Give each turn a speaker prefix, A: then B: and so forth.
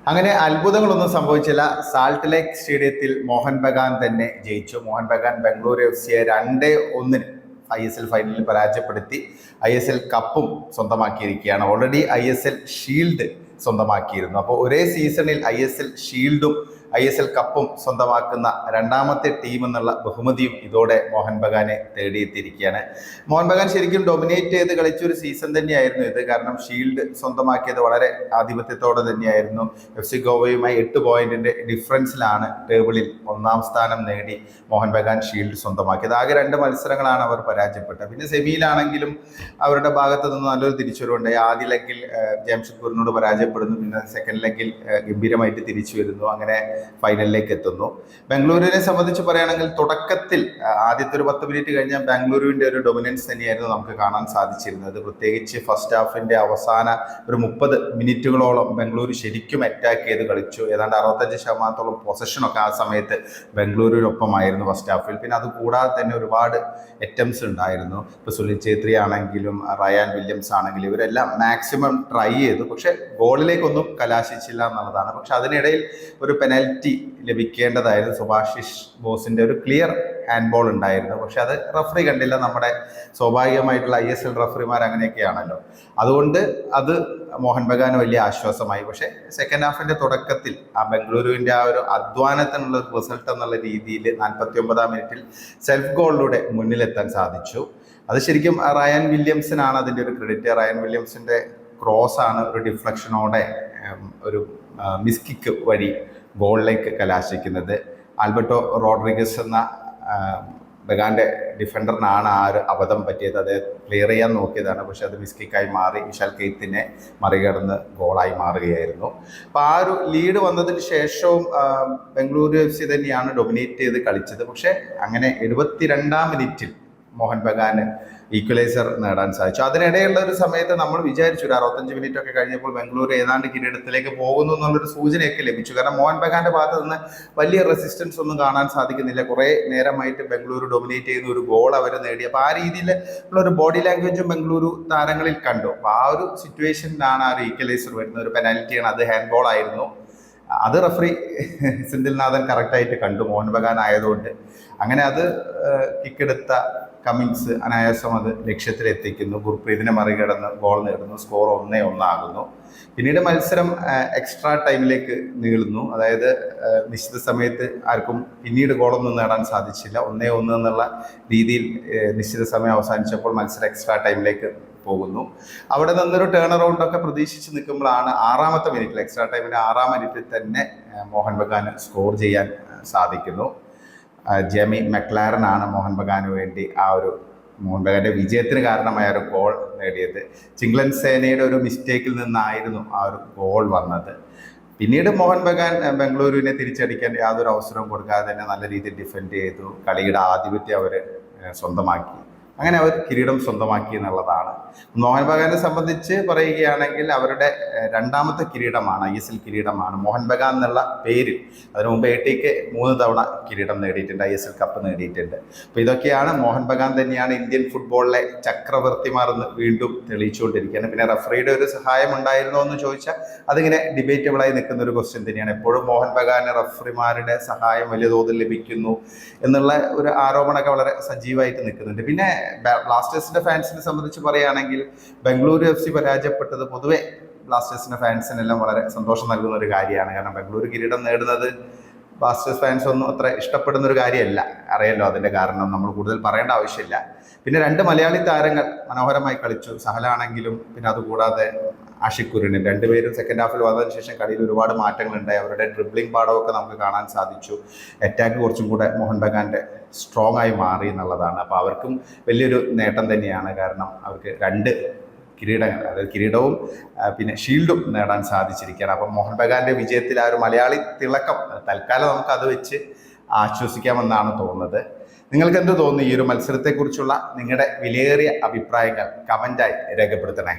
A: അങ്ങനെ അത്ഭുതങ്ങളൊന്നും സംഭവിച്ചില്ല. സാൾട്ട് ലേക്ക് സ്റ്റേഡിയത്തിൽ മോഹൻ ബഗാൻ തന്നെ ജയിച്ചു. മോഹൻ ബഗാൻ ബംഗളൂരു FC-യെ 2-1 ISL ഫൈനലിൽ പരാജയപ്പെടുത്തി ISL കപ്പും സ്വന്തമാക്കിയിരിക്കുകയാണ്. ഓൾറെഡി ISL ഷീൽഡ് സ്വന്തമാക്കിയിരുന്നു. അപ്പോൾ ഒരേ സീസണിൽ ISL ഷീൽഡും ISL കപ്പും സ്വന്തമാക്കുന്ന രണ്ടാമത്തെ ടീം എന്നുള്ള ബഹുമതിയും ഇതോടെ മോഹൻ ബഗാനെ തേടിയെത്തിയിരിക്കുകയാണ്. മോഹൻ ബഗാൻ ശരിക്കും ഡൊമിനേറ്റ് ചെയ്ത് കളിച്ചൊരു സീസൺ തന്നെയായിരുന്നു ഇത്. കാരണം ഷീൽഡ് സ്വന്തമാക്കിയത് വളരെ ആധിപത്യത്തോടെ തന്നെയായിരുന്നു. FC ഗോവയുമായി 8 പോയിന്റിന്റെ ഡിഫറൻസിലാണ് ടേബിളിൽ 1-ാം സ്ഥാനം നേടി മോഹൻ ബഗാൻ ഷീൽഡ് സ്വന്തമാക്കിയത്. ആകെ 2 മത്സരങ്ങളാണ് അവർ പരാജയപ്പെട്ടത്. പിന്നെ സെമിയിലാണെങ്കിലും അവരുടെ ഭാഗത്ത് നിന്ന് നല്ലൊരു തിരിച്ചുവരവുണ്ടായി. ആദ്യ ലെഗിൽ ജംഷഡ്പൂരിനോട് പരാജയപ്പെടുന്നു, പിന്നെ സെക്കൻഡ് ലെഗിൽ ഗംഭീരമായിട്ട് തിരിച്ചു വരുന്നു, അങ്ങനെ ഫൈനലിലേക്ക് എത്തുന്നു. ബംഗളൂരുവിനെ സംബന്ധിച്ച് പറയുകയാണെങ്കിൽ തുടക്കത്തിൽ ആദ്യത്തെ ഒരു 10 മിനിറ്റ് കഴിഞ്ഞാൽ ബാംഗ്ലൂരുവിന്റെ ഒരു ഡൊമിനൻസ് തന്നെയായിരുന്നു നമുക്ക് കാണാൻ സാധിച്ചിരുന്നത്. പ്രത്യേകിച്ച് ഫസ്റ്റ് ഹാഫിന്റെ അവസാന ഒരു 30 മിനിറ്റുകളോളം ബംഗളൂരു ശരിക്കും അറ്റാക്ക് ചെയ്ത് കളിച്ചു. ഏതാണ്ട് 65% പൊസഷനൊക്കെ ആ സമയത്ത് ബംഗളൂരുവിനൊപ്പമായിരുന്നു ഫസ്റ്റ് ഹാഫിൽ. പിന്നെ അത് കൂടാതെ തന്നെ ഒരുപാട് അറ്റംപ്റ്റ്സ് ഉണ്ടായിരുന്നു. ഇപ്പോൾ സുനിൽ ഛേത്രി ആണെങ്കിലും റയാൻ വില്യംസ് ആണെങ്കിലും ഇവരെല്ലാം മാക്സിമം ട്രൈ ചെയ്തു, പക്ഷെ ഗോളിലേക്കൊന്നും കലാശിച്ചില്ല എന്നുള്ളതാണ്. പക്ഷെ അതിനിടയിൽ ഒരു പെനൽറ്റി ലഭിക്കേണ്ടതായിരുന്നു. സുഭാഷിഷ് ബോസിന്റെ ഒരു ക്ലിയർ ഹാൻഡ് ബോൾ ഉണ്ടായിരുന്നു, പക്ഷെ അത് റഫറി കണ്ടില്ല. നമ്മുടെ സ്വാഭാവികമായിട്ടുള്ള ISL റഫറിമാർ അങ്ങനെയൊക്കെയാണല്ലോ. അതുകൊണ്ട് അത് മോഹൻ ബഗാന് വലിയ ആശ്വാസമായി. പക്ഷെ സെക്കൻഡ് ഹാഫിന്റെ തുടക്കത്തിൽ ആ ബംഗളൂരുവിന്റെ ആ ഒരു അധ്വാനത്തിനുള്ള ഒരു റിസൾട്ട് എന്നുള്ള രീതിയിൽ 49-ാം മിനിറ്റിൽ സെൽഫ് ഗോളിലൂടെ മുന്നിലെത്താൻ സാധിച്ചു. അത് ശരിക്കും റയാൻ വില്യംസിനാണ് അതിൻ്റെ ഒരു ക്രെഡിറ്റ്. റയാൻ വില്യംസിന്റെ ക്രോസ് ആണ് ഒരു ഡിഫ്ലക്ഷനോടെ ഒരു മിസ് കിക്ക് വഴി ഗോളിലേക്ക് കലാശിക്കുന്നത്. ആൽബർട്ടോ റോഡ്രിഗസ് എന്ന ബഗാന്റെ ഡിഫൻഡറിനാണ് ആ ഒരു അബദ്ധം പറ്റിയത്. അത് ക്ലിയർ ചെയ്യാൻ നോക്കിയതാണ്, പക്ഷെ അത് മിസ് കിക്കായി മാറി വിശാൽ കെയ്ത്തിനെ മറികടന്ന് ഗോളായി മാറുകയായിരുന്നു. അപ്പോൾ ആ ഒരു ലീഡ് വന്നതിന് ശേഷവും ബംഗളൂരു FC തന്നെയാണ് ഡൊമിനേറ്റ് ചെയ്ത് കളിച്ചത്. പക്ഷെ അങ്ങനെ 72-ാം മിനിറ്റിൽ മോഹൻ ബഗാന് ഈക്വലൈസർ നേടാൻ സാധിച്ചു. അതിനിടെയുള്ള ഒരു സമയത്ത് നമ്മൾ വിചാരിച്ചു ഒരു 65 മിനിറ്റ് ഒക്കെ കഴിഞ്ഞപ്പോൾ ബംഗളൂരു ഏതാണ്ട് കിരീടത്തിലേക്ക് പോകുന്നു എന്നുള്ളൊരു സൂചനയൊക്കെ ലഭിച്ചു. കാരണം മോഹൻ ബഗാന്റെ ഭാഗത്ത് നിന്ന് വലിയ റെസിസ്റ്റൻസ് ഒന്നും കാണാൻ സാധിക്കുന്നില്ല. കുറേ നേരമായിട്ട് ബംഗളൂരു ഡൊമിനേറ്റ് ചെയ്യുന്ന ഒരു ഗോൾ അവർ നേടി. അപ്പോൾ ആ രീതിയിലുള്ള ഒരു ബോഡി ലാംഗ്വേജും ബംഗളൂരു താരങ്ങളിൽ കണ്ടു. അപ്പോൾ ആ ഒരു സിറ്റുവേഷനിലാണ് ആ ഒരു ഈക്വലൈസർ വരുന്നത്. ഒരു പെനാൽറ്റിയാണ്, അത് ഹാൻഡ് ബോൾ ആയിരുന്നു. അത് റഫറി സെന്തിൽനാഥൻ കറക്റ്റായിട്ട് കണ്ടു മോഹൻ ബഗാൻ ആയതുകൊണ്ട്. അങ്ങനെ അത് കിക്കെടുത്ത കമ്മിൻസ് അനായാസം അത് ലക്ഷ്യത്തിലെത്തിക്കുന്നു. ഗുർപ്രീതിനെ മറികടന്ന് ഗോൾ നേടുന്നു. സ്കോർ 1-1 ആകുന്നു. പിന്നീട് മത്സരം എക്സ്ട്രാ ടൈമിലേക്ക് നീളുന്നു. അതായത് നിശ്ചിത സമയത്ത് ആർക്കും പിന്നീട് ഗോളൊന്നും നേടാൻ സാധിച്ചില്ല. 1-1 എന്നുള്ള രീതിയിൽ നിശ്ചിത സമയം അവസാനിച്ചപ്പോൾ മത്സരം എക്സ്ട്രാ ടൈമിലേക്ക് പോകുന്നു. അവിടെ നിന്നൊരു ടേൺ അറൗണ്ട് ഒക്കെ പ്രതീക്ഷിച്ച് നിൽക്കുമ്പോഴാണ് 6-ാമത്തെ മിനിറ്റിൽ, എക്സ്ട്രാ ടൈമിന്റെ 6-ാം മിനിറ്റിൽ തന്നെ മോഹൻ ബഗാന് സ്കോർ ചെയ്യാൻ സാധിക്കുന്നു. ജെമി മെക്ലാരൻ ആണ് മോഹൻ ബഗാന് വേണ്ടി ആ ഒരു മോഹൻ ബഗാന്റെ വിജയത്തിന് കാരണമായ ഒരു ഗോൾ നേടിയത്. ചിംഗ്ലൻ സേനയുടെ ഒരു മിസ്റ്റേക്കിൽ നിന്നായിരുന്നു ആ ഒരു ഗോൾ വന്നത്. പിന്നീട് മോഹൻ ബഗാൻ ബംഗളൂരുവിനെ തിരിച്ചടിക്കാൻ യാതൊരു അവസരവും കൊടുക്കാതെ തന്നെ നല്ല രീതിയിൽ ഡിഫെൻഡ് ചെയ്തു. കളിയുടെ ആധിപത്യം അവർ സ്വന്തമാക്കി. അങ്ങനെ അവർ കിരീടം സ്വന്തമാക്കി എന്നുള്ളതാണ്. മോഹൻ ബഗാനെ സംബന്ധിച്ച് പറയുകയാണെങ്കിൽ അവരുടെ 2ാമത്തെ കിരീടമാണ്, ISL കിരീടമാണ്. മോഹൻ ബഗാൻ എന്നുള്ള പേരിൽ അതിനു മുമ്പ് ATK 3 തവണ കിരീടം നേടിയിട്ടുണ്ട്, ISL കപ്പ് നേടിയിട്ടുണ്ട്. അപ്പോൾ ഇതൊക്കെയാണ് മോഹൻ ബഗാൻ തന്നെയാണ് ഇന്ത്യൻ ഫുട്ബോളിലെ ചക്രവർത്തിമാർ എന്ന് വീണ്ടും തെളിയിച്ചുകൊണ്ടിരിക്കുകയാണ്. പിന്നെ റഫറിയുടെ ഒരു സഹായം ഉണ്ടായിരുന്നോ എന്ന് ചോദിച്ചാൽ അതിങ്ങനെ ഡിബേറ്റബിളായി നിൽക്കുന്ന ഒരു ക്വസ്റ്റ്യൻ തന്നെയാണ്. എപ്പോഴും മോഹൻ ബഗാന് റഫറിമാരുടെ സഹായം വലിയ തോതിൽ ലഭിക്കുന്നു എന്നുള്ള ഒരു ആരോപണമൊക്കെ വളരെ സജീവമായിട്ട് നിൽക്കുന്നുണ്ട്. പിന്നെ ബ്ലാസ്റ്റേഴ്സിന്റെ ഫാൻസിനെ സംബന്ധിച്ച് പറയുകയാണെങ്കിൽ ബംഗളൂരു FC പരാജയപ്പെട്ടത് പൊതുവെ ബ്ലാസ്റ്റേഴ്സിന്റെ ഫാൻസിനെല്ലാം വളരെ സന്തോഷം നൽകുന്ന ഒരു കാര്യമാണ്. കാരണം ബംഗളൂരു കിരീടം നേടുന്നത് ബ്ലാസ്റ്റേഴ്സ് ഫാൻസ് ഒന്നും അത്ര ഇഷ്ടപ്പെടുന്ന ഒരു കാര്യമല്ല. അറിയാലോ അതിന്റെ കാരണം, നമ്മൾ കൂടുതൽ പറയേണ്ട ആവശ്യമില്ല. പിന്നെ 2 മലയാളി താരങ്ങൾ മനോഹരമായി കളിച്ചു. സഹലാണെങ്കിലും പിന്നെ അതുകൂടാതെ ആഷിഖ് കുര്യനും, രണ്ടുപേരും സെക്കൻഡ് ഹാഫിൽ വന്നതിന് ശേഷം കളിയിൽ ഒരുപാട് മാറ്റങ്ങളുണ്ടായി. അവരുടെ ഡ്രിബ്ലിംഗ് പാടമൊക്കെ നമുക്ക് കാണാൻ സാധിച്ചു. അറ്റാക്ക് കുറച്ചും കൂടെ മോഹൻ ബഗാന്റെ സ്ട്രോങ് ആയി മാറി എന്നുള്ളതാണ്. അപ്പോൾ അവർക്കും വലിയൊരു നേട്ടം തന്നെയാണ്. കാരണം അവർക്ക് 2 കിരീടങ്ങൾ, അതായത് കിരീടവും പിന്നെ ഷീൽഡും നേടാൻ സാധിച്ചിരിക്കുകയാണ്. അപ്പം മോഹൻ ബഗാന്റെ വിജയത്തിൽ ആ ഒരു മലയാളി തിളക്കം തൽക്കാലം നമുക്ക് അത് വെച്ച് ആശ്വസിക്കാമെന്നാണ് തോന്നുന്നത്. നിങ്ങൾക്ക് എന്ത് തോന്നുന്നു ഈ ഒരു മത്സരത്തെക്കുറിച്ചുള്ള നിങ്ങളുടെ വിലയേറിയ അഭിപ്രായങ്ങൾ കമൻ്റായി രേഖപ്പെടുത്തണേ.